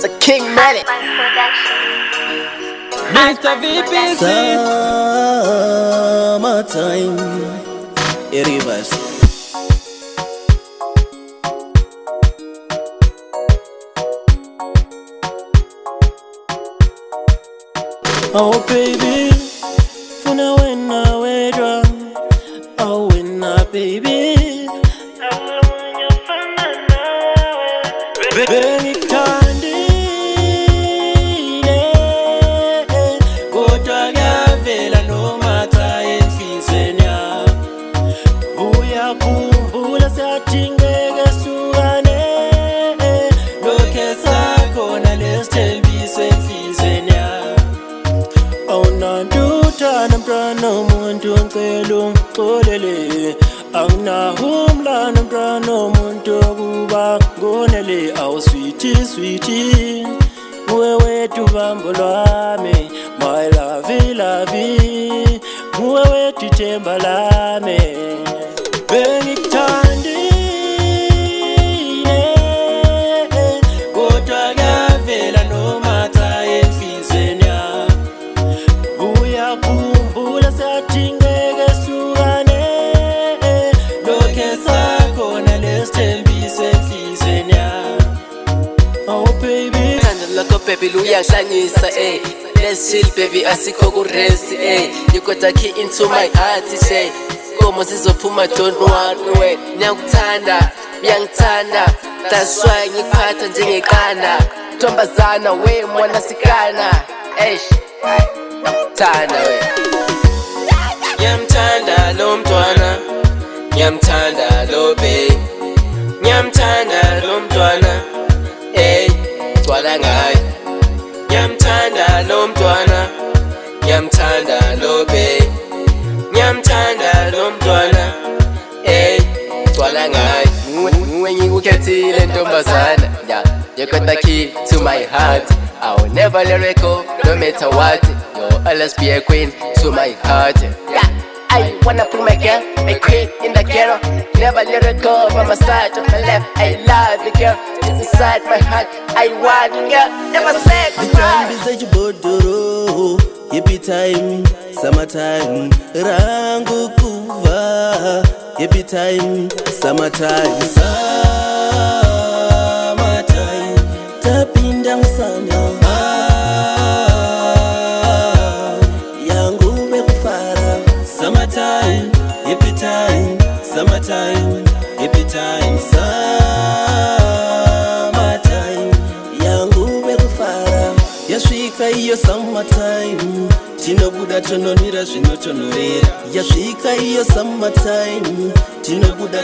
It's a King Manic. Mr. VPC. Summertime. Reverse. Oh baby, funa wena wedwa. Oh wena baby. Bengithandile kodwa kuyavela noma cha enhlizweni yami. Uyakhumbula siyadingeka sihlukane. Lokhe sakhona lesithembiso enhlizweni yami. Awunantuthana mntwana womuntu ngicela ungixolele. Anginahumlana mntwana womuntu kuba ngonele. Awu sweetie sweetie, nguwe wethu bambo lwami. My lovey lovey, nguwe wethu ithemba lami. Bengithandile kodwa kuyavela noma cha enhlizweni yami. Uyakhumbula siyadingeka sihlukane. Lokhe sakhona lesithembiso enhlizweni yami. Oh baby, Thanda lakho baby luyangihlanyisa Let's chill baby asikho kuresi You got a key into my heart say Komo sizophuma don't worry Ngiyakuthanda, uyangithanda That's why ngikuphatha njengeqanda Ntombazana we mwana sikana Thanda we Ngiyamthanda lo mntwana, ngiyamthanda lo babe. Ngiyamthanda lo mntwana, Gcwala ngayo ngiyamthanda lo mntwana, ngiyamthanda lo babe. Ngiyamthanda lo mntwana, Gcwala ngayo Nguwe ngikukhethile ntombazana You got the key to my heart I will never let it go no matter what You'll always be a queen to my heart I wanna put my girl, my queen in the ghetto Never let it go by my side, to my left I love you girl, inside my heart I want you girl, never say goodbye Zitambi zachibodoro. Happy time, summertime. Rangu kuva. Happy time, summertime. Summertime. Tapinda msana. Yangu mekufara. Summertime, happy time, summertime, happy time, summertime. Yangu mekufara. Yasvika iyo summertime. Tinobuda tononira zvinotonhorera. Yasvika iyo summertime. Tinobuda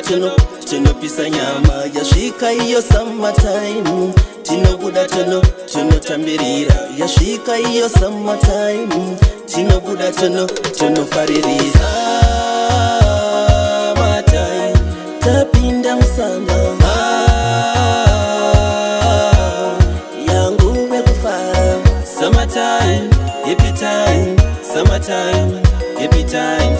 tonopisa nyama. Yasvika iyo summertime. Tinobuda tonotambirira. Yasvika iyo summertime. Tinobuda tonofaririra. Summertime. Tapinda msana. Yangu mekufara. Summertime, happy time, summertime, happy time,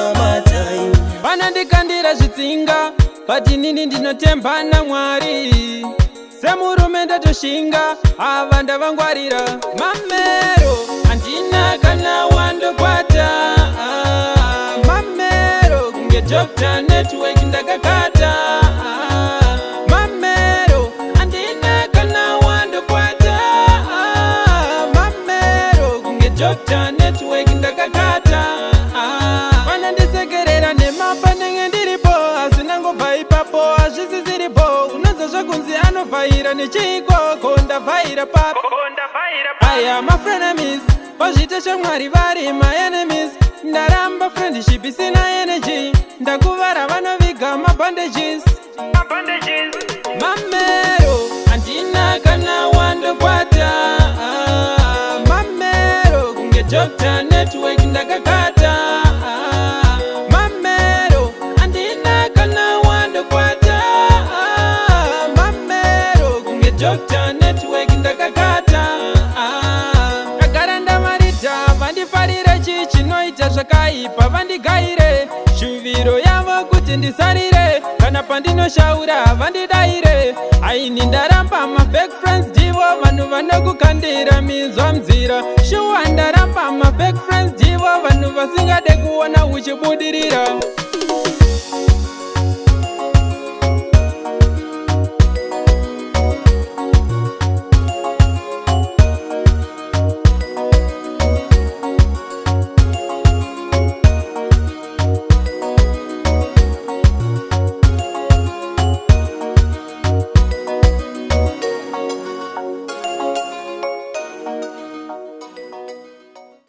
summertime. vanandikandira zvitsinga bati nini ndinotemba naMwari. Semurume ndatoshinga ava ndavangwarira. Mamero handina kana wandokwata. Mamero kunge Dr. Network ndakakata. Mamero handina kana wandokwata. Mamero kunge Dr. Network ndakakata. Vanandisekerera nemapa ndenge ndiripo asi nangobva ipapo hazvisi ziripo. Unonzwa zvakunzi anovhaira nechiko kondavhaira papo. Aya mafrenemies vazviita shamwari vari my enemies. Ndaramba friendship isina energy. Ndakuvara vanoviga mabandages. Mamero handina kana wandokwata. Mamero kunge Dr. Network ndakakata. Mamero handina kana wandokwata. Mamero kunge Dr. Network ndakakata. Ndagara ndamarita vandifarire chichinoita zvakaipa vandigaire. Shuviro yavo kuti ndisarire. Kana pandinoshaura vandidaire. Aini ndaramba fake friends jivo vanhu vanokukandira minzwa mzira shuwa ndaramba ma fake friends jivo vanhu vasingade kuona uchibudirira